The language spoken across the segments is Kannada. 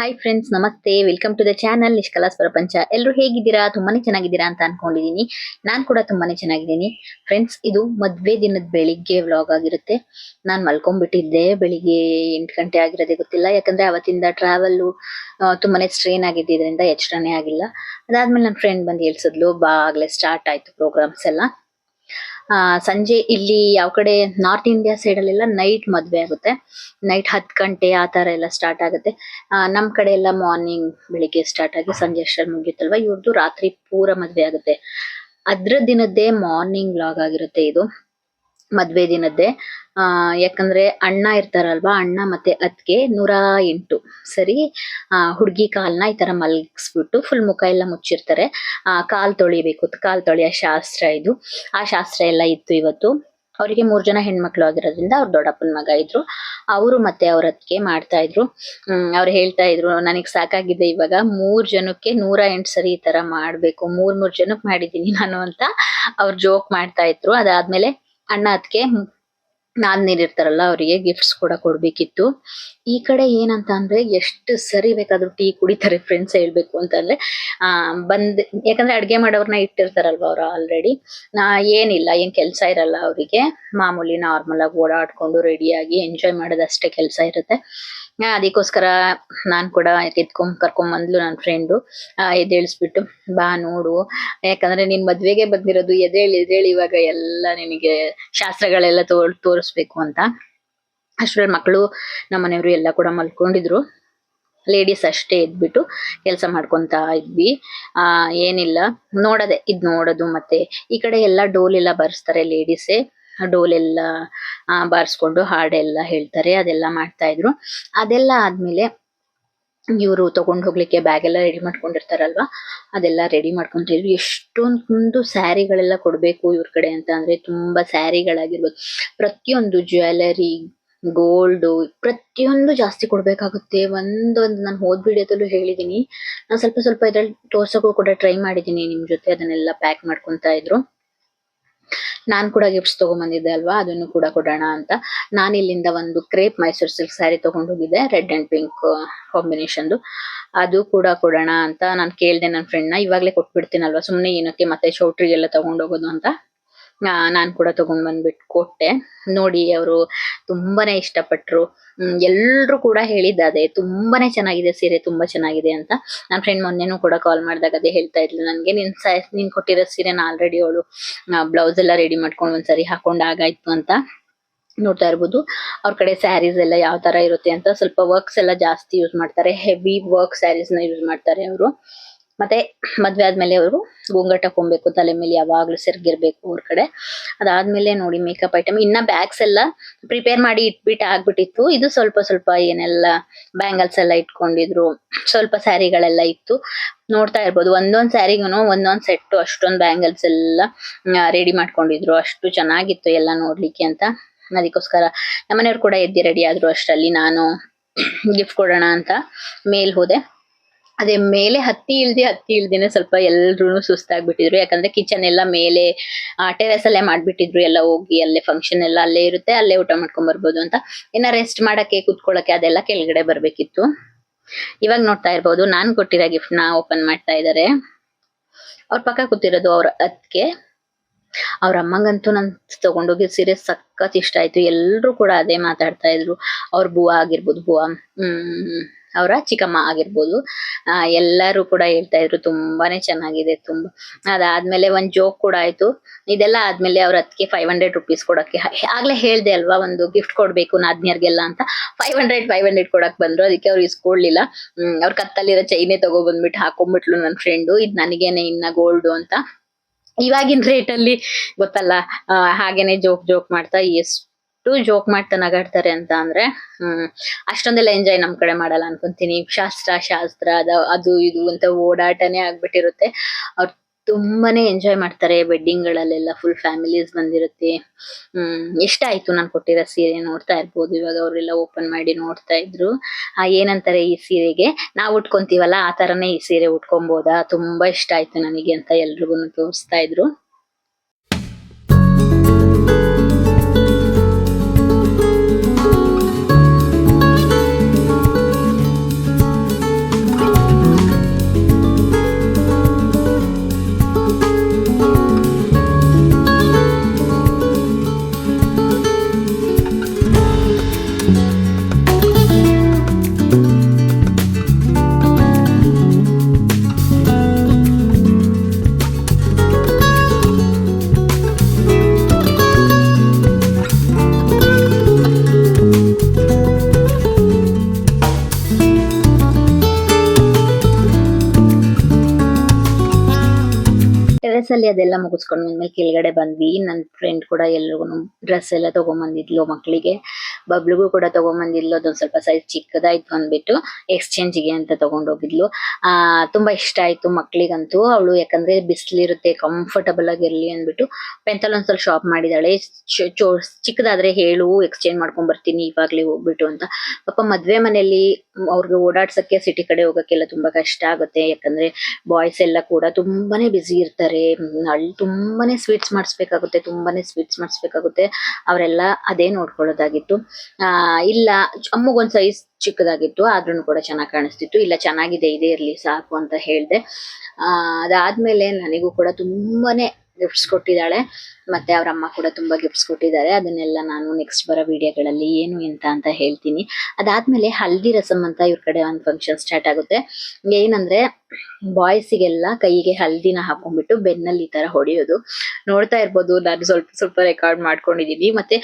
ಹಾಯ್ ಫ್ರೆಂಡ್ಸ್, ನಮಸ್ತೆ. ವೆಲ್ಕಮ್ ಟು ದ ಚಾನಲ್ ನಿಷ್ಕಲಾಸ್ ಪ್ರಪಂಚ. ಎಲ್ಲರೂ ಹೇಗಿದ್ದೀರಾ? ತುಂಬಾನೇ ಚೆನ್ನಾಗಿದ್ದೀರಾ ಅಂತ ಅನ್ಕೊಂಡಿದೀನಿ. ನಾನ್ ಕೂಡ ತುಂಬಾನೇ ಚೆನ್ನಾಗಿದ್ದೀನಿ. ಫ್ರೆಂಡ್ಸ್, ಇದು ಮದ್ವೆ ದಿನದ ಬೆಳಿಗ್ಗೆ ವ್ಲಾಗ್ ಆಗಿರುತ್ತೆ. ನಾನ್ ಮಲ್ಕೊಂಡ್ಬಿಟ್ಟಿದ್ದೆ. ಬೆಳಿಗ್ಗೆ 8 ಗಂಟೆ ಆಗಿರೋದೇ ಗೊತ್ತಿಲ್ಲ. ಯಾಕಂದ್ರೆ ಅವತ್ತಿಂದ ಟ್ರಾವೆಲ್ ತುಂಬಾನೇ ಸ್ಟ್ರೇನ್ ಆಗಿದ್ದರಿಂದ ಎಚ್ಚರನೇ ಆಗಿಲ್ಲ. ಅದಾದ್ಮೇಲೆ ನನ್ನ ಫ್ರೆಂಡ್ ಬಂದು ಹೇಳ್ಸಿದ್ಲು, ಬಾ ಆಗ್ಲೇ ಸ್ಟಾರ್ಟ್ ಆಯ್ತು ಪ್ರೋಗ್ರಾಮ್ಸ್ ಎಲ್ಲ. ಸಂಜೆ ಇಲ್ಲಿ ಯಾವ ಕಡೆ ನಾರ್ತ್ ಇಂಡಿಯಾ ಸೈಡ್ ಅಲ್ಲೆಲ್ಲ ನೈಟ್ ಮದ್ವೆ ಆಗುತ್ತೆ. ನೈಟ್ 10 ಗಂಟೆ ಆ ತರ ಎಲ್ಲ ಸ್ಟಾರ್ಟ್ ಆಗುತ್ತೆ. ನಮ್ ಕಡೆ ಎಲ್ಲ ಮಾರ್ನಿಂಗ್ ಬೆಳಿಗ್ಗೆ ಸ್ಟಾರ್ಟ್ ಆಗಿ ಸಂಜೆ ಅಷ್ಟರಲ್ಲಿ ಮುಗಿಯುತ್ತಲ್ವಾ. ಇವ್ರದ್ದು ರಾತ್ರಿ ಪೂರ ಮದ್ವೆ ಆಗುತ್ತೆ. ಅದ್ರ ದಿನದ್ದೇ ಮಾರ್ನಿಂಗ್ ವ್ಲಾಗ್ ಆಗಿರುತ್ತೆ ಇದು, ಮದ್ವೆ ದಿನದ್ದೇ. ಯಾಕಂದ್ರೆ ಅಣ್ಣ ಇರ್ತಾರಲ್ವಾ, ಅಣ್ಣ ಮತ್ತೆ ಅತ್ಗೆ 108 ಸರಿ ಹುಡ್ಗಿ ಕಾಲ್ನ ಈ ತರ ಮಲಗಿಸ್ಬಿಟ್ಟು ಫುಲ್ ಮುಖ ಎಲ್ಲ ಮುಚ್ಚಿರ್ತಾರೆ. ಕಾಲ್ ತೊಳಿಬೇಕು, ಕಾಲ್ ತೊಳೆಯೋ ಶಾಸ್ತ್ರ ಇದು. ಆ ಶಾಸ್ತ್ರ ಎಲ್ಲ ಇತ್ತು ಇವತ್ತು. ಅವರಿಗೆ 3 ಜನ ಹೆಣ್ಮಕ್ಳು ಆಗಿರೋದ್ರಿಂದ ಅವ್ರ ದೊಡ್ಡಪ್ಪನ ಮಗ ಇದ್ರು, ಅವರು ಮತ್ತೆ ಅವ್ರ ಅತ್ತಿಗೆ ಮಾಡ್ತಾ ಇದ್ರು. ಅವ್ರು ಹೇಳ್ತಾ ಇದ್ರು, ನನಗ್ ಸಾಕಾಗಿದೆ ಇವಾಗ 3 ಜನಕ್ಕೆ 108 ಸರಿ ಈ ತರ ಮಾಡ್ಬೇಕು, 3 ಜನಕ್ಕೆ ಮಾಡಿದೀನಿ ನಾನು ಅಂತ ಅವ್ರು ಜೋಕ್ ಮಾಡ್ತಾ ಇದ್ರು. ಅದಾದ್ಮೇಲೆ ಅಣ್ಣ ಅತ್ತಿಗೆ ನಾದ್ನೀರಿರ್ತಾರಲ್ಲ, ಅವರಿಗೆ ಗಿಫ್ಟ್ಸ್ ಕೂಡ ಕೊಡ್ಬೇಕಿತ್ತು. ಈ ಕಡೆ ಏನಂತ ಅಂದ್ರೆ ಎಷ್ಟು ಸರಿ ಬೇಕಾದ್ರೂ ಟೀ ಕುಡಿತಾರೆ ಫ್ರೆಂಡ್ಸ್, ಹೇಳ್ಬೇಕು ಅಂತಂದ್ರೆ. ಯಾಕಂದ್ರೆ ಅಡ್ಗೆ ಮಾಡೋರ್ನ ಇಟ್ಟಿರ್ತಾರಲ್ವಾ ಅವ್ರು ಆಲ್ರೆಡಿ. ಏನಿಲ್ಲ, ಏನ್ ಕೆಲ್ಸ ಇರಲ್ಲ ಅವರಿಗೆ. ಮಾಮೂಲಿ ನಾರ್ಮಲ್ ಆಗಿ ಓಡಾಡ್ಕೊಂಡು ರೆಡಿಯಾಗಿ ಎಂಜಾಯ್ ಮಾಡೋದಷ್ಟೇ ಕೆಲ್ಸ ಇರುತ್ತೆ. ಅದಕ್ಕೋಸ್ಕರ ನಾನ್ ಕೂಡ ಕರ್ಕೊಂಡ್ ಬಂದ್ಲು ನನ್ನ ಫ್ರೆಂಡು. ಎದ್ದೇಳಿಸ್ಬಿಟ್ಟು, ಬಾ ನೋಡು, ಯಾಕಂದ್ರೆ ನಿನ್ ಮದ್ವೆಗೆ ಬಂದಿರೋದು, ಎದ್ದೇಳಿ ಇವಾಗ ಎಲ್ಲ ನಿನಗೆ ಶಾಸ್ತ್ರಗಳೆಲ್ಲ ತೋರಿಸ್ಬೇಕು ಅಂತ. ಅಷ್ಟ್ರಲ್ಲಿ ಮಕ್ಕಳು ನಮ್ಮನೆಯವರು ಎಲ್ಲ ಕೂಡ ಮಲ್ಕೊಂಡಿದ್ರು. ಲೇಡೀಸ್ ಅಷ್ಟೇ ಎದ್ಬಿಟ್ಟು ಕೆಲಸ ಮಾಡ್ಕೊಂತ ಇದ್ವಿ. ಏನಿಲ್ಲ, ನೋಡೋದು. ಮತ್ತೆ ಈ ಕಡೆ ಎಲ್ಲ ಡೋಲ್ ಎಲ್ಲ ಬರ್ಸ್ತಾರೆ ಲೇಡೀಸೇ. ಡೋಲ್ ಎಲ್ಲ ಬಾರಿಸ್ಕೊಂಡು ಹಾಡೆಲ್ಲ ಹೇಳ್ತಾರೆ, ಅದೆಲ್ಲ ಮಾಡ್ತಾ ಇದ್ರು. ಅದೆಲ್ಲ ಆದ್ಮೇಲೆ ಇವರು ತಗೊಂಡ್ ಹೋಗ್ಲಿಕ್ಕೆ ಬ್ಯಾಗ್ ಎಲ್ಲ ರೆಡಿ ಮಾಡ್ಕೊಂಡಿರ್ತಾರಲ್ವಾ, ಅದೆಲ್ಲ ರೆಡಿ ಮಾಡ್ಕೊಂತಿದ್ರು. ಎಷ್ಟೊಂದು ಸ್ಯಾರಿಗಳೆಲ್ಲ ಕೊಡ್ಬೇಕು ಇವ್ರ ಕಡೆ ಅಂತ ಅಂದ್ರೆ ತುಂಬಾ ಸ್ಯಾರಿಗಳಾಗಿರ್ಬೋದು, ಪ್ರತಿಯೊಂದು ಜ್ಯುವೆಲರಿ, ಗೋಲ್ಡ್, ಪ್ರತಿಯೊಂದು ಜಾಸ್ತಿ ಕೊಡ್ಬೇಕಾಗುತ್ತೆ. ಒಂದೊಂದು ನಾನು ಹೋದ್ ವಿಡಿಯೋದಲ್ಲೂ ಹೇಳಿದೀನಿ. ನಾನು ಸ್ವಲ್ಪ ಇದ್ರಲ್ಲಿ ತೋರ್ಸಕ್ಕೂ ಕೂಡ ಟ್ರೈ ಮಾಡಿದೀನಿ ನಿಮ್ ಜೊತೆ. ಅದನ್ನೆಲ್ಲ ಪ್ಯಾಕ್ ಮಾಡ್ಕೊಂತ ಇದ್ರು. ನಾನ್ ಕೂಡ ಗಿಫ್ಟ್ಸ್ ತಗೊಂಡ್ಬಂದಿದ್ದೆ ಅಲ್ವಾ, ಅದನ್ನು ಕೂಡ ಕೊಡೋಣ ಅಂತ ನಾನು ಇಲ್ಲಿಂದ ಒಂದು ಕ್ರೇಪ್ ಮೈಸೂರ್ ಸಿಲ್ಕ್ ಸ್ಯಾರಿ ತಗೊಂಡ್ ಹೋಗಿದ್ದೆ, ರೆಡ್ ಅಂಡ್ ಪಿಂಕ್ ಕಾಂಬಿನೇಷನ್ದು. ಅದು ಕೂಡ ಕೊಡೋಣ ಅಂತ ನಾನು ಕೇಳ್ದೆ ನನ್ನ ಫ್ರೆಂಡ್ನ. ಇವಾಗ್ಲೇ ಕೊಟ್ಬಿಡ್ತೀನಲ್ವಾ, ಸುಮ್ನೆ ಏನಕ್ಕೆ ಮತ್ತೆ ಚೌಟ್ರಿಗೆಲ್ಲ ತಗೊಂಡೋಗೋದು ಅಂತ ನಾನ್ ಕೂಡ ತಗೊಂಡ್ ಬಂದ್ಬಿಟ್ಟು ಕೊಟ್ಟೆ. ನೋಡಿ, ಅವರು ತುಂಬಾನೇ ಇಷ್ಟಪಟ್ರು. ಎಲ್ರು ಕೂಡ ಹೇಳಿದ್ದಾರೆ, ತುಂಬಾನೇ ಚೆನ್ನಾಗಿದೆ ಸೀರೆ, ತುಂಬಾ ಚೆನ್ನಾಗಿದೆ ಅಂತ. ನನ್ನ ಫ್ರೆಂಡ್ ಮೊನ್ನೆನೂ ಕೂಡ ಕಾಲ್ ಮಾಡಿದಾಗ ಅದೇ ಹೇಳ್ತಾ ಇದ್ಲು ನನ್ಗೆ, ನೀನ್ ಕೊಟ್ಟಿರೋ ಸೀರೆನ ಆಲ್ರೆಡಿ ಅವಳು ಬ್ಲೌಸ್ ಎಲ್ಲ ರೆಡಿ ಮಾಡ್ಕೊಂಡು ಒಂದ್ಸರಿ ಹಾಕೊಂಡ್ ಆಗಾಯ್ತು ಅಂತ. ನೋಡ್ತಾ ಇರ್ಬೋದು ಅವ್ರ ಕಡೆ ಸ್ಯಾರೀಸ್ ಎಲ್ಲ ಯಾವ ತರ ಇರುತ್ತೆ ಅಂತ. ಸ್ವಲ್ಪ ವರ್ಕ್ಸ್ ಎಲ್ಲ ಜಾಸ್ತಿ ಯೂಸ್ ಮಾಡ್ತಾರೆ, ಹೆವಿ ವರ್ಕ್ ಸ್ಯಾರೀಸ್ ನ ಯೂಸ್ ಮಾಡ್ತಾರೆ ಅವರು. ಮತ್ತೆ ಮದ್ವೆ ಆದ್ಮೇಲೆ ಅವರು ಗುಂಗಟ್ ಹಾಕೊಬೇಕು, ತಲೆ ಮೇಲೆ ಯಾವಾಗ್ಲೂ ಸೆರ್ಗಿರ್ಬೇಕು ಅವ್ರ ಕಡೆ. ಅದಾದ್ಮೇಲೆ ನೋಡಿ, ಮೇಕಪ್ ಐಟಮ್ ಇನ್ನ ಬ್ಯಾಗ್ಸ್ ಎಲ್ಲ ಪ್ರಿಪೇರ್ ಮಾಡಿ ಆಗ್ಬಿಟ್ಟಿತ್ತು. ಇದು ಸ್ವಲ್ಪ ಏನೆಲ್ಲ ಬ್ಯಾಂಗಲ್ಸ್ ಎಲ್ಲ ಇಟ್ಕೊಂಡಿದ್ರು, ಸ್ವಲ್ಪ ಸ್ಯಾರಿಗಳೆಲ್ಲ ಇತ್ತು. ನೋಡ್ತಾ ಇರ್ಬೋದು, ಒಂದೊಂದ್ ಸ್ಯಾರಿಗೂ ಒಂದೊಂದ್ ಸೆಟ್ ಅಷ್ಟೊಂದ್ ಬ್ಯಾಂಗಲ್ಸ್ ಎಲ್ಲ ರೆಡಿ ಮಾಡ್ಕೊಂಡಿದ್ರು. ಅಷ್ಟು ಚೆನ್ನಾಗಿತ್ತು ಎಲ್ಲ ನೋಡ್ಲಿಕ್ಕೆ ಅಂತ. ಅದಕ್ಕೋಸ್ಕರ ನಮ್ಮನೆಯವ್ರು ಕೂಡ ಎದ್ದಿ ರೆಡಿ ಆದ್ರು. ಅಷ್ಟರಲ್ಲಿ ನಾನು ಗಿಫ್ಟ್ ಕೊಡೋಣ ಅಂತ ಮೇಲ್ ಹೋದೆ. ಅದೇ ಮೇಲೆ ಹತ್ತಿ ಇಳ್ದಿನೇ ಸ್ವಲ್ಪ ಎಲ್ರು ಸುಸ್ತಾಗ್ಬಿಟ್ಟಿದ್ರು. ಯಾಕಂದ್ರೆ ಕಿಚನ್ ಎಲ್ಲ ಮೇಲೆ ಟೆರೆಸ್ ಅಲ್ಲೇ ಮಾಡ್ಬಿಟ್ಟಿದ್ರು. ಎಲ್ಲ ಹೋಗಿ ಅಲ್ಲೇ ಫಂಕ್ಷನ್ ಎಲ್ಲ ಅಲ್ಲೇ ಇರುತ್ತೆ, ಅಲ್ಲೇ ಊಟ ಮಾಡ್ಕೊಂಡ್ ಬರ್ಬೋದು ಅಂತ. ಇನ್ನ ರೆಸ್ಟ್ ಮಾಡಕ್ಕೆ, ಕುತ್ಕೊಳ್ಳಕ್ಕೆ ಅದೆಲ್ಲ ಕೆಳಗಡೆ ಬರ್ಬೇಕಿತ್ತು. ಇವಾಗ ನೋಡ್ತಾ ಇರ್ಬೋದು, ನಾನ್ ಕೊಟ್ಟಿರೋ ಗಿಫ್ಟ್ ನ ಓಪನ್ ಮಾಡ್ತಾ ಇದಾರೆ. ಅವ್ರ ಪಕ್ಕ ಕೂತಿರೋದು ಅವ್ರ ಅತ್ತಿಗೆ. ಅವ್ರ ಅಮ್ಮಂಗಂತೂ ನನ್ ತಗೊಂಡೋಗಿ ಸೀರೆ ಸಖತ್ ಇಷ್ಟ ಆಯ್ತು. ಎಲ್ರು ಕೂಡ ಅದೇ ಮಾತಾಡ್ತಾ ಇದ್ರು. ಅವ್ರ ಬುವಾ ಆಗಿರ್ಬೋದು, ಅವರ ಚಿಕ್ಕಮ್ಮ ಆಗಿರ್ಬೋದು, ಎಲ್ಲರೂ ಕೂಡ ಹೇಳ್ತಾ ಇದ್ರು ತುಂಬಾನೇ ಚೆನ್ನಾಗಿದೆ ತುಂಬಾ. ಅದಾದ್ಮೇಲೆ ಒಂದ್ ಜೋಕ್ ಕೂಡ ಆಯ್ತು. ಇದೆಲ್ಲ ಆದ್ಮೇಲೆ ಅವ್ರ ಅದಕ್ಕೆ 500 rupees ಕೊಡಕ್ಕೆ, ಆಗ್ಲೇ ಹೇಳ್ದೆ ಅಲ್ವಾ ಒಂದು ಗಿಫ್ಟ್ ಕೊಡ್ಬೇಕು ನಾದ್ನಿಯರ್ಗೆಲ್ಲ ಅಂತ. 500 ಕೊಡಕ್ ಬಂದ್ರು. ಅದಕ್ಕೆ ಅವ್ರು ಇಸ್ಕೊಡ್ಲಿಲ್ಲ. ಅವ್ರ ಕತ್ತಲ್ಲಿರೋ ಚೈನೆ ತಗೊಬಂದ್ಬಿಟ್ಟು ಹಾಕೊಂಡ್ಬಿಟ್ಲು ನನ್ ಫ್ರೆಂಡು, ಇದ್ ನನಗೇನೆ ಇನ್ನ ಗೋಲ್ಡ್ ಅಂತ. ಇವಾಗಿನ ರೇಟ್ ಅಲ್ಲಿ ಗೊತ್ತಲ್ಲ, ಹಾಗೇನೆ ಜೋಕ್ ಮಾಡ್ತಾ, ಎಷ್ಟು ಜೋಕ್ ಮಾಡ್ತಾ ನಗಾಡ್ತಾರೆ ಅಂತ ಅಂದ್ರೆ ಅಷ್ಟೊಂದೆಲ್ಲ ಎಂಜಾಯ್ ನಮ್ ಕಡೆ ಮಾಡಲ್ಲ ಅನ್ಕೊಂತೀನಿ. ಶಾಸ್ತ್ರ ಅದು ಇದು ಅಂತ ಓಡಾಟನೇ ಆಗ್ಬಿಟ್ಟಿರುತ್ತೆ. ಅವ್ರು ತುಂಬಾನೇ ಎಂಜಾಯ್ ಮಾಡ್ತಾರೆ ವೆಡ್ಡಿಂಗ್ ಗಳಲ್ಲೆಲ್ಲ. ಫುಲ್ ಫ್ಯಾಮಿಲೀಸ್ ಬಂದಿರುತ್ತೆ. ಇಷ್ಟ ಆಯ್ತು ನಾನ್ ಕೊಟ್ಟಿರೋ ಸೀರೆ. ನೋಡ್ತಾ ಇರ್ಬೋದು, ಇವಾಗ ಅವರೆಲ್ಲ ಓಪನ್ ಮಾಡಿ ನೋಡ್ತಾ ಇದ್ರು. ಏನಂತಾರೆ ಈ ಸೀರೆಗೆ, ನಾವ್ ಉಟ್ಕೊಂತೀವಲ್ಲ ಆ ತರನೇ ಈ ಸೀರೆ ಉಟ್ಕೊಬೋದಾ, ತುಂಬಾ ಇಷ್ಟ ಆಯ್ತು ನನಗೆ ಅಂತ ಎಲ್ರಿಗೂ ತೋರಿಸ್ತಾ ಇದ್ರು. ಪ್ಯಾಲೇಸ್ ಅಲ್ಲಿ ಅದೆಲ್ಲ ಮುಗಿಸ್ಕೊಂಡು ಬಂದ್ಮೇಲೆ ಕೆಳಗಡೆ ಬಂದ್ವಿ. ನನ್ನ ಫ್ರೆಂಡ್ ಕೂಡ ಎಲ್ರಿಗೂ ಡ್ರೆಸ್ ಎಲ್ಲ ತಗೊಂಬಂದಿದ್ಲು ಮಕ್ಕಳಿಗೆ. ಬಬ್ಲಿಗೂ ಕೂಡ ತಗೊಂಬಂದಿದ್ಲು. ಅದೊಂದ್ ಸ್ವಲ್ಪ ಸೈಜ್ ಚಿಕ್ಕದಾಯ್ತು ಅಂದ್ಬಿಟ್ಟು ಎಕ್ಸ್ಚೇಂಜ್ಗೆ ಅಂತ ತಗೊಂಡೋಗಿದ್ಲು. ತುಂಬಾ ಇಷ್ಟ ಆಯ್ತು ಮಕ್ಳಿಗಂತೂ. ಅವಳು ಯಾಕಂದ್ರೆ ಬಿಸಿಲಿರುತ್ತೆ ಕಂಫರ್ಟಬಲ್ ಆಗಿರ್ಲಿ ಅಂದ್ಬಿಟ್ಟು ಪೆಂತಲ್ ಒಂದ್ಸಲ ಶಾಪ್ ಮಾಡಿದಾಳೆ. ಚಿಕ್ಕದಾದ್ರೆ ಹೇಳು ಎಕ್ಸ್ಚೇಂಜ್ ಮಾಡ್ಕೊಂಡ್ ಬರ್ತೀನಿ ಇವಾಗ್ಲೇ ಹೋಗ್ಬಿಟ್ಟು ಅಂತ. ಪಾಪ ಮದ್ವೆ ಮನೆಯಲ್ಲಿ ಅವ್ರಿಗೆ ಓಡಾಡ್ಸಕ್ಕೆ ಸಿಟಿ ಕಡೆ ಹೋಗಕ್ಕೆಲ್ಲ ತುಂಬಾ ಕಷ್ಟ ಆಗುತ್ತೆ. ಯಾಕಂದ್ರೆ ಬಾಯ್ಸ್ ಎಲ್ಲ ಕೂಡ ತುಂಬಾನೇ ಬಿಸಿ ಇರ್ತಾರೆ. ಅಲ್ಲಿ ತುಂಬಾನೇ ಸ್ವೀಟ್ಸ್ ಮಾಡಿಸ್ಬೇಕಾಗುತ್ತೆ. ಅವರೆಲ್ಲ ಅದೇ ನೋಡ್ಕೊಳ್ಳೋದಾಗಿತ್ತು. ಇಲ್ಲ ಅಮ್ಮಗೊಂದ್ ಸೈಜ್ ಚಿಕ್ಕದಾಗಿತ್ತು ಆದ್ರೂ ಕೂಡ ಚೆನ್ನಾಗಿ ಕಾಣಿಸ್ತಿತ್ತು. ಇಲ್ಲ ಚೆನ್ನಾಗಿದೆ ಇದೇ ಇರ್ಲಿ ಸಾಕು ಅಂತ ಹೇಳ್ದೆ. ಅದಾದ್ಮೇಲೆ ನನಗೂ ಕೂಡ ತುಂಬಾನೇ ಗಿಫ್ಟ್ಸ್ ಕೊಟ್ಟಿದ್ದಾಳೆ. ಮತ್ತೆ ಅವ್ರ ಅಮ್ಮ ಕೂಡ ತುಂಬಾ ಗಿಫ್ಟ್ಸ್ ಕೊಟ್ಟಿದ್ದಾರೆ. ಅದನ್ನೆಲ್ಲ ನಾನು ನೆಕ್ಸ್ಟ್ ಬರೋ ವಿಡಿಯೋಗಳಲ್ಲಿ ಏನು ಎಂತ ಅಂತ ಹೇಳ್ತೀನಿ. ಅದಾದ್ಮೇಲೆ ಹಲ್ದಿ ರಸಂ ಅಂತ ಇವ್ರ ಕಡೆ ಒಂದು ಫಂಕ್ಷನ್ ಸ್ಟಾರ್ಟ್ ಆಗುತ್ತೆ. ಏನಂದ್ರೆ ಬಾಯ್ಸಿಗೆಲ್ಲ ಕೈಗೆ ಹಲ್ದಿನ ಹಾಕೊಂಡ್ಬಿಟ್ಟು ಬೆನ್ನಲ್ಲಿ ಈ ತರ ಹೊಡೆಯೋದು. ನೋಡ್ತಾ ಇರ್ಬೋದು, ನಾನು ಸ್ವಲ್ಪ ರೆಕಾರ್ಡ್ ಮಾಡ್ಕೊಂಡಿದೀನಿ. ಮತ್ತೆ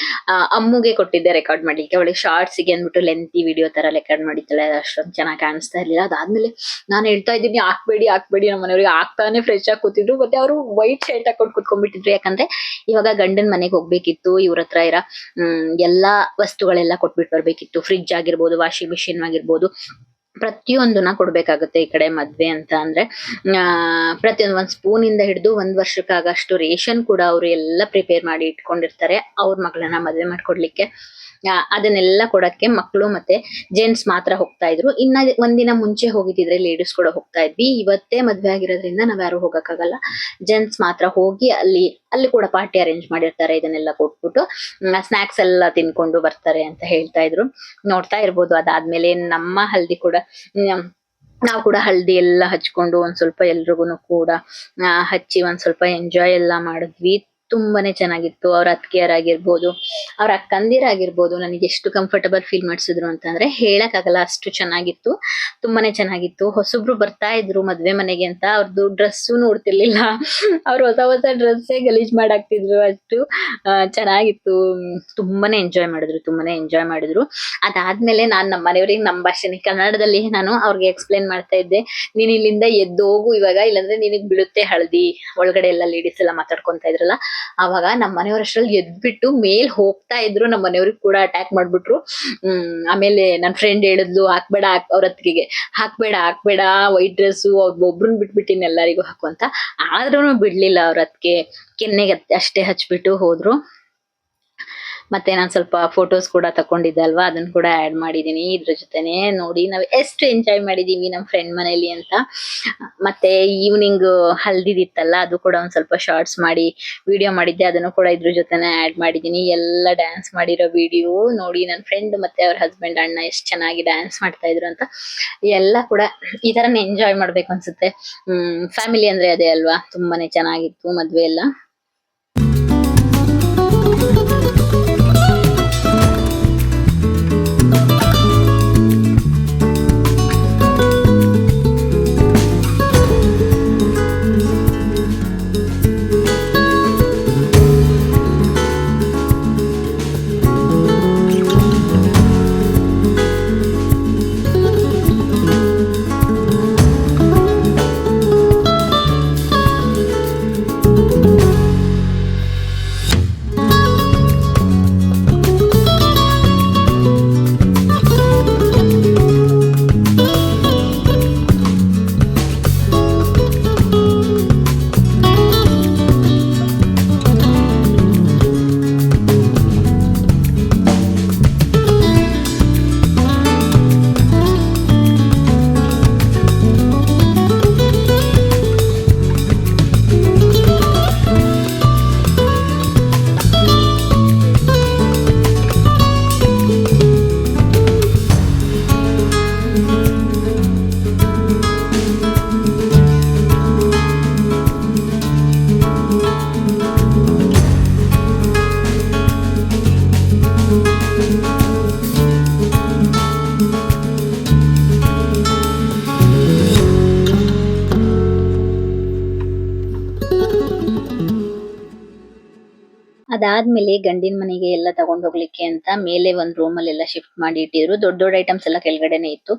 ಅಮ್ಮುಗೆ ಕೊಟ್ಟಿದ್ದೆ ರೆಕಾರ್ಡ್ ಮಾಡ್ಲಿಕ್ಕೆ. ಅವಳಿಗೆ ಶಾರ್ಟ್ಸ್ಗೆ ಅಂದ್ಬಿಟ್ಟು ಲೆಂತಿ ವಿಡಿಯೋ ತರ ರೆಕಾರ್ಡ್ ಮಾಡಿದ್ದಾಳೆ. ಅಷ್ಟೊಂದು ಚೆನ್ನಾಗಿ ಕಾಣಿಸ್ತಾ ಇರ್ಲಿಲ್ಲ. ಅದಾದ್ಮೇಲೆ ನಾನು ಹೇಳ್ತಾ ಇದ್ದೀನಿ ಹಾಕ್ಬೇಡಿ ನಮ್ಮ ಮನೆಯವ್ರಿಗೆ ಹಾಕ್ತಾನೆ ಫ್ರೆಶ್ ಆಗಿ ಕೂತಿದ್ರು. ಮತ್ತೆ ಅವರು ವೈಟ್ ಶರ್ಟ್ ಹಾಕೊಂಡು ಕುತ್ಕೊಂಡ್ಬಿಟ್ಟಿದ್ರು. ಯಾಕಂದ್ರೆ ಇವಾಗ ಗಂಡನ್ ಮನೆಗೆ ಹೋಗ್ಬೇಕಿತ್ತು. ಇವ್ರ ಹತ್ರ ಇರೋ ಎಲ್ಲಾ ವಸ್ತುಗಳೆಲ್ಲ ಕೊಟ್ಬಿಟ್ಟು ಬರ್ಬೇಕಿತ್ತು. ಫ್ರಿಡ್ಜ್ ಆಗಿರ್ಬೋದು, ವಾಷಿಂಗ್ ಮಿಷಿನ್ ಆಗಿರ್ಬೋದು, ಪ್ರತಿಯೊಂದನ್ನ ಕೊಡ್ಬೇಕಾಗುತ್ತೆ ಈ ಕಡೆ ಮದ್ವೆ ಅಂತ ಅಂದ್ರೆ. ಪ್ರತಿಯೊಂದು ಒಂದ್ ಸ್ಪೂನ್ ಇಂದ ಹಿಡಿದು 1 ವರ್ಷಕ್ಕಾಗಷ್ಟು ರೇಷನ್ ಕೂಡ ಅವರು ಎಲ್ಲ ಪ್ರಿಪೇರ್ ಮಾಡಿ ಇಟ್ಕೊಂಡಿರ್ತಾರೆ ಅವ್ರ ಮಗಳನ್ನ ಮದ್ವೆ ಮಾಡ್ಕೊಡ್ಲಿಕ್ಕೆ. ಅದನ್ನೆಲ್ಲ ಕೊಡಕ್ಕೆ ಮಕ್ಕಳು ಮತ್ತೆ ಜೆಂಟ್ಸ್ ಮಾತ್ರ ಹೋಗ್ತಾ ಇದ್ರು. ಇನ್ನ ಒಂದಿನ ಮುಂಚೆ ಹೋಗಿದ್ರೆ ಲೇಡೀಸ್ ಕೂಡ ಹೋಗ್ತಾ ಇದ್ವಿ. ಇವತ್ತೇ ಮದ್ವೆ ಆಗಿರೋದ್ರಿಂದ ನಾವ್ ಯಾರು ಹೋಗಕ್ಕಾಗಲ್ಲ. ಜೆಂಟ್ಸ್ ಮಾತ್ರ ಹೋಗಿ ಅಲ್ಲಿ ಕೂಡ ಪಾರ್ಟಿ ಅರೇಂಜ್ ಮಾಡಿರ್ತಾರೆ. ಇದನ್ನೆಲ್ಲ ಕೊಟ್ಬಿಟ್ಟು ಸ್ನಾಕ್ಸ್ ಎಲ್ಲ ತಿನ್ಕೊಂಡು ಬರ್ತಾರೆ ಅಂತ ಹೇಳ್ತಾ ಇದ್ರು. ನೋಡ್ತಾ ಇರ್ಬೋದು. ಅದಾದ್ಮೇಲೆ ನಮ್ಮ ಹಲ್ದಿ ಕೂಡ ನಾವು ಕೂಡ ಹಲ್ದಿ ಎಲ್ಲ ಹಚ್ಕೊಂಡು ಒಂದ್ ಸ್ವಲ್ಪ ಎಲ್ರಿಗೂ ಕೂಡ ಹಚ್ಚಿ ಒಂದ್ ಸ್ವಲ್ಪ ಎಂಜಾಯ್ ಎಲ್ಲ ಮಾಡಿದ್ವಿ. ತುಂಬಾನೇ ಚೆನ್ನಾಗಿತ್ತು. ಅವ್ರ ಅತ್ತಿಗೆಯರಾಗಿರ್ಬೋದು, ಅವ್ರ ಅಕ್ಕಂದಿರಾಗಿರ್ಬೋದು ನನಗೆ ಎಷ್ಟು ಕಂಫರ್ಟಬಲ್ ಫೀಲ್ ಮಾಡಿಸಿದ್ರು ಅಂತಂದ್ರೆ ಹೇಳಕ್ ಆಗಲ್ಲ, ಅಷ್ಟು ಚೆನ್ನಾಗಿತ್ತು. ತುಂಬಾನೇ ಚೆನ್ನಾಗಿತ್ತು. ಹೊಸಬ್ರು ಬರ್ತಾ ಇದ್ರು ಮದ್ವೆ ಮನೆಗೆ ಅಂತ ಅವ್ರದ್ದು ಡ್ರೆಸ್ಸು ನೋಡ್ತಿರ್ಲಿಲ್ಲ. ಅವ್ರು ಹೊಸ ಡ್ರೆಸ್ಸೇ ಗಲೀಜ್ ಮಾಡಾಕ್ತಿದ್ರು. ಅಷ್ಟು ಚೆನ್ನಾಗಿತ್ತು. ತುಂಬಾನೇ ಎಂಜಾಯ್ ಮಾಡಿದ್ರು. ಅದಾದ್ಮೇಲೆ ನಾನ್ ನಮ್ಮ ಮನೆಯವ್ರಿಗೆ ನಮ್ಮ ಭಾಷೆನೇ ಕನ್ನಡದಲ್ಲಿ ನಾನು ಅವ್ರಿಗೆ ಎಕ್ಸ್ಪ್ಲೇನ್ ಮಾಡ್ತಾ ಇದ್ದೆ. ನೀನ್ ಇಲ್ಲಿಂದ ಎದ್ದೋಗು ಇವಾಗ, ಇಲ್ಲಾಂದ್ರೆ ನಿನಗ್ ಬೀಳುತ್ತೆ ಹಳದಿ. ಒಳಗಡೆ ಎಲ್ಲ ಲೇಡೀಸ್ ಎಲ್ಲ ಮಾತಾಡ್ಕೊಂತ ಇದ್ರಲ್ಲ, ಅವಾಗ ನಮ್ಮ ಮನೆಯವರಷ್ಟ್ರಲ್ಲಿ ಎದ್ಬಿಟ್ಟು ಮೇಲ್ ಹೋಗ್ತಾ ಇದ್ರು. ನಮ್ಮ ಮನೆಯವ್ರಿಗೆ ಕೂಡ ಅಟ್ಯಾಕ್ ಮಾಡ್ಬಿಟ್ರು. ಆಮೇಲೆ ನನ್ ಫ್ರೆಂಡ್ ಹೇಳಿದ್ಲು ಹಾಕ್ಬೇಡ ಅವ್ರ ಅತ್ತಿಗೆಗೆ, ಹಾಕ್ಬೇಡ ವೈಟ್ ಡ್ರೆಸ್ಸು ಒಬ್ರನ್ ಬಿಟ್ಬಿಟ್ಟಿನಿ ಎಲ್ಲರಿಗೂ ಹಾಕು ಅಂತ. ಆದ್ರೂ ಬಿಡ್ಲಿಲ್ಲ ಅವ್ರ ಅತ್ತಿಗೆ. ಕೆನ್ನೆಗೆ ಅಷ್ಟೇ ಹಚ್ಬಿಟ್ಟು ಹೋದ್ರು. ಮತ್ತೆ ನಾನು ಸ್ವಲ್ಪ ಫೋಟೋಸ್ ಕೂಡ ತಕೊಂಡಿದ್ದೆ ಅಲ್ವಾ, ಅದನ್ನ ಕೂಡ ಆಡ್ ಮಾಡಿದೀನಿ ಇದ್ರ ಜೊತೆನೆ. ನೋಡಿ ನಾವು ಎಷ್ಟು ಎಂಜಾಯ್ ಮಾಡಿದೀವಿ ನಮ್ಮ ಫ್ರೆಂಡ್ ಮನೇಲಿ ಅಂತ. ಮತ್ತೆ ಈವ್ನಿಂಗ್ ಹಲ್ದಿದಿತ್ತಲ್ಲ, ಅದು ಕೂಡ ಒಂದ್ ಸ್ವಲ್ಪ ಶಾರ್ಟ್ಸ್ ಮಾಡಿ ವಿಡಿಯೋ ಮಾಡಿದ್ದೆ. ಅದನ್ನು ಕೂಡ ಇದ್ರ ಜೊತೆನೆ ಆಡ್ ಮಾಡಿದೀನಿ. ಎಲ್ಲ ಡ್ಯಾನ್ಸ್ ಮಾಡಿರೋ ವಿಡಿಯೋ ನೋಡಿ. ನನ್ನ ಫ್ರೆಂಡ್ ಮತ್ತೆ ಅವ್ರ ಹಸ್ಬೆಂಡ್ ಅಣ್ಣ ಎಷ್ಟು ಚೆನ್ನಾಗಿ ಡ್ಯಾನ್ಸ್ ಮಾಡ್ತಾ ಇದ್ರು ಅಂತ. ಎಲ್ಲ ಕೂಡ ಈ ತರನೇ ಎಂಜಾಯ್ ಮಾಡ್ಬೇಕು ಅನ್ಸುತ್ತೆ. ಫ್ಯಾಮಿಲಿ ಅಂದ್ರೆ ಅದೇ ಅಲ್ವಾ. ತುಂಬಾನೇ ಚೆನ್ನಾಗಿತ್ತು ಮದ್ವೆ ಎಲ್ಲ. ಅದಾದ್ಮೇಲೆ ಗಂಡಿನ ಮನೆಗೆ ಎಲ್ಲ ತಗೊಂಡ್ ಹೋಗ್ಲಿಕ್ಕೆ ಅಂತ ಮೇಲೆ ಒಂದ್ ರೂಮ್ ಅಲ್ಲಿ ಎಲ್ಲ ಶಿಫ್ಟ್ ಮಾಡಿ ಇಟ್ಟಿದ್ರು. ದೊಡ್ಡ ದೊಡ್ಡ ಐಟಮ್ಸ್ ಎಲ್ಲ ಕೆಳಗಡೆನೆ ಇತ್ತು.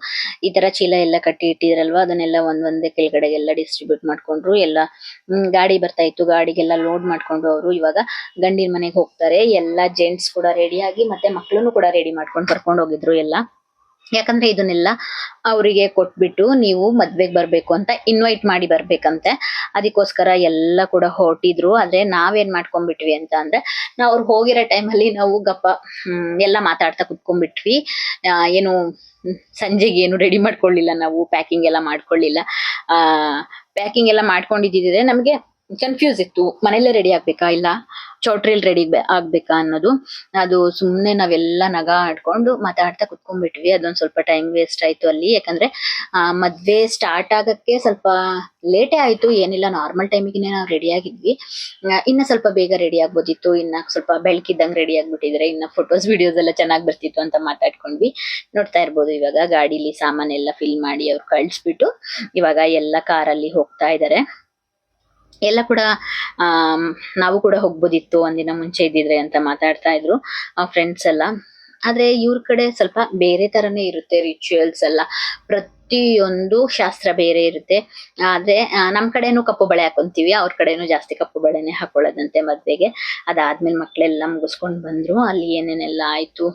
ಈ ತರ ಚೀಲ ಎಲ್ಲ ಕಟ್ಟಿ ಇಟ್ಟಿದ್ರಲ್ವಾ, ಅದನ್ನೆಲ್ಲ ಒಂದೊಂದೇ ಕೆಳಗಡೆಗೆಲ್ಲ ಡಿಸ್ಟ್ರಿಬ್ಯೂಟ್ ಮಾಡ್ಕೊಂಡ್ರು. ಎಲ್ಲ ಗಾಡಿ ಬರ್ತಾ ಇತ್ತು, ಗಾಡಿಗೆಲ್ಲ ಲೋಡ್ ಮಾಡ್ಕೊಂಡು ಅವರು ಇವಾಗ ಗಂಡಿನ ಮನೆಗೆ ಹೋಗ್ತಾರೆ. ಎಲ್ಲ ಜೆಂಟ್ಸ್ ಕೂಡ ರೆಡಿ ಆಗಿ ಮತ್ತೆ ಮಕ್ಳನ್ನು ಕೂಡ ರೆಡಿ ಮಾಡ್ಕೊಂಡು ಕರ್ಕೊಂಡು ಹೋಗಿದ್ರು ಎಲ್ಲ. ಯಾಕಂದ್ರೆ ಇದನ್ನೆಲ್ಲ ಅವರಿಗೆ ಕೊಟ್ಬಿಟ್ಟು ನೀವು ಮದ್ವೆಗ್ ಬರ್ಬೇಕು ಅಂತ ಇನ್ವೈಟ್ ಮಾಡಿ ಬರ್ಬೇಕಂತೆ. ಅದಕ್ಕೋಸ್ಕರ ಎಲ್ಲ ಕೂಡ ಹೊರಟಿದ್ರು. ಆದ್ರೆ ನಾವೇನ್ ಮಾಡ್ಕೊಂಡ್ಬಿಟ್ವಿ ಅಂತ ಅಂದ್ರೆ, ನಾವು ಅವ್ರು ಹೋಗಿರೋ ಟೈಮಲ್ಲಿ ನಾವು ಗಪ್ಪ ಎಲ್ಲ ಮಾತಾಡ್ತಾ ಕುತ್ಕೊಂಡ್ಬಿಟ್ವಿ. ಏನು ಸಂಜೆಗೆ ಏನು ರೆಡಿ ಮಾಡ್ಕೊಳ್ಳಿಲ್ಲ, ನಾವು ಪ್ಯಾಕಿಂಗ್ ಎಲ್ಲ ಮಾಡ್ಕೊಳ್ಳಿಲ್ಲ. ಪ್ಯಾಕಿಂಗ್ ಎಲ್ಲ ಮಾಡ್ಕೊಂಡಿದ್ದಿದ್ರೆ ನಮಗೆ ಕನ್ಫ್ಯೂಸ್ ಇತ್ತು, ಮನೇಲೆ ರೆಡಿ ಆಗ್ಬೇಕಾ ಇಲ್ಲ ಚೌಟ್ರಿಲ್ ರೆಡಿ ಆಗ್ಬೇಕಾ ಅನ್ನೋದು. ಅದು ಸುಮ್ನೆ ನಾವೆಲ್ಲ ನಗ ಆಡ್ಕೊಂಡು ಮಾತಾಡ್ತಾ ಕುತ್ಕೊಂಡ್ಬಿಟ್ವಿ. ಅದೊಂದ್ ಸ್ವಲ್ಪ ಟೈಮ್ ವೇಸ್ಟ್ ಆಯ್ತು ಅಲ್ಲಿ. ಯಾಕಂದ್ರೆ ಮದ್ವೆ ಸ್ಟಾರ್ಟ್ ಆಗಕ್ಕೆ ಸ್ವಲ್ಪ ಲೇಟೇ ಆಯ್ತು. ಏನಿಲ್ಲ, ನಾರ್ಮಲ್ ಟೈಮಿಗೆ ನಾವು ರೆಡಿ ಆಗಿದ್ವಿ. ಇನ್ನ ಸ್ವಲ್ಪ ಬೇಗ ರೆಡಿ ಆಗ್ಬೋದಿತ್ತು, ಇನ್ನ ಸ್ವಲ್ಪ ಬೆಳಕಿದ್ದಂಗೆ ರೆಡಿ ಆಗ್ಬಿಟ್ಟಿದ್ರೆ ಇನ್ನ ಫೋಟೋಸ್ ವಿಡಿಯೋಸ್ ಎಲ್ಲ ಚೆನ್ನಾಗ್ ಬರ್ತಿತ್ತು ಅಂತ ಮಾತಾಡ್ಕೊಂಡ್ವಿ. ನೋಡ್ತಾ ಇರ್ಬೋದು, ಇವಾಗ ಗಾಡಿಲಿ ಸಾಮಾನೆಲ್ಲ ಫಿಲ್ ಮಾಡಿ ಅವ್ರು ಕಳ್ಸ್ಬಿಟ್ಟು ಇವಾಗ ಎಲ್ಲ ಕಾರಲ್ಲಿ ಹೋಗ್ತಾ ಇದಾರೆ. ಎಲ್ಲ ಕೂಡ ನಾವು ಕೂಡ ಹೋಗ್ಬೋದಿತ್ತು ಒಂದಿನ ಮುಂಚೆ ಇದ್ದಿದ್ರೆ ಅಂತ ಮಾತಾಡ್ತಾ ಇದ್ರು ಫ್ರೆಂಡ್ಸ್ ಎಲ್ಲ. ಆದ್ರೆ ಇವ್ರ ಕಡೆ ಸ್ವಲ್ಪ ಬೇರೆ ತರನೇ ಇರುತ್ತೆ ರಿಚುವಲ್ಸ್ ಎಲ್ಲ, ಪ್ರತಿಯೊಂದು ಶಾಸ್ತ್ರ ಬೇರೆ ಇರುತ್ತೆ. ಆದ್ರೆ ನಮ್ ಕಡೆನೂ ಕಪ್ಪು ಬಳೆ ಹಾಕೊಂತೀವಿ, ಅವ್ರ ಕಡೆನೂ ಜಾಸ್ತಿ ಕಪ್ಪು ಬಳೆನೆ ಹಾಕೊಳ್ಳೋದಂತೆ ಮದ್ವೆಗೆ. ಅದಾದ್ಮೇಲೆ ಮಕ್ಳೆಲ್ಲ ಮುಗಿಸ್ಕೊಂಡ್ ಬಂದ್ರು. ಅಲ್ಲಿ ಏನೇನೆಲ್ಲ ಆಯ್ತು,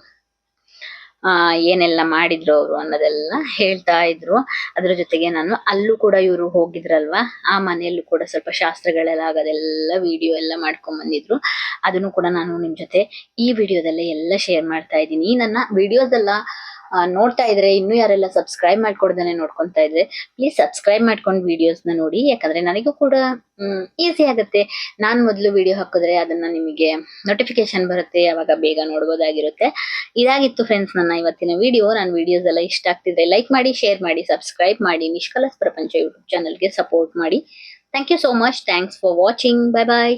ಏನೆಲ್ಲ ಮಾಡಿದ್ರು ಅವರು ಅನ್ನೋದೆಲ್ಲ ಹೇಳ್ತಾ ಇದ್ರು. ಅದ್ರ ಜೊತೆಗೆ ನಾನು ಅಲ್ಲೂ ಕೂಡ ಇವರು ಹೋಗಿದ್ರಲ್ವಾ, ಆ ಮನೆಯಲ್ಲೂ ಕೂಡ ಸ್ವಲ್ಪ ಶಾಸ್ತ್ರಗಳೆಲ್ಲ ಆಗೋದೆಲ್ಲ ವಿಡಿಯೋ ಎಲ್ಲ ಮಾಡ್ಕೊಂಡ್ ಬಂದಿದ್ರು. ಅದನ್ನು ಕೂಡ ನಾನು ನಿಮ್ ಜೊತೆ ಈ ವಿಡಿಯೋದಲ್ಲೇ ಎಲ್ಲ ಶೇರ್ ಮಾಡ್ತಾ ಇದ್ದೀನಿ. ನನ್ನ ವಿಡಿಯೋಸ್ ಎಲ್ಲ ನೋಡ್ತಾ ಇದ್ರೆ ಇನ್ನೂ ಯಾರೆಲ್ಲ ಸಬ್ಸ್ಕ್ರೈಬ್ ಮಾಡ್ಕೊಡ್ದೇನೆ ನೋಡ್ಕೊಂತಾ ಇದ್ರೆ ಪ್ಲೀಸ್ ಸಬ್ಸ್ಕ್ರೈಬ್ ಮಾಡ್ಕೊಂಡು ವಿಡಿಯೋಸ್ ನ ನೋಡಿ. ಯಾಕಂದ್ರೆ ನನಗೂ ಕೂಡ ಈಸಿ ಆಗುತ್ತೆ. ನಾನ್ ಮೊದಲು ವಿಡಿಯೋ ಹಾಕಿದ್ರೆ ಅದನ್ನ ನಿಮಗೆ ನೋಟಿಫಿಕೇಶನ್ ಬರುತ್ತೆ, ಅವಾಗ ಬೇಗ ನೋಡ್ಬೋದಾಗಿರುತ್ತೆ. ಇದಾಗಿತ್ತು ಫ್ರೆಂಡ್ಸ್ ನನ್ನ ಇವತ್ತಿನ ವಿಡಿಯೋ. ನನ್ನ ವಿಡಿಯೋಸ್ ಎಲ್ಲ ಇಷ್ಟ ಆಗ್ತಿದ್ರೆ ಲೈಕ್ ಮಾಡಿ, ಶೇರ್ ಮಾಡಿ, ಸಬ್ಸ್ಕ್ರೈಬ್ ಮಾಡಿ. ನಿಷ್ಕಲಸ್ ಪ್ರಪಂಚ ಯೂಟ್ಯೂಬ್ ಚಾನಲ್ಗೆ ಸಪೋರ್ಟ್ ಮಾಡಿ. Thank you so much. Thanks for watching. Bye bye.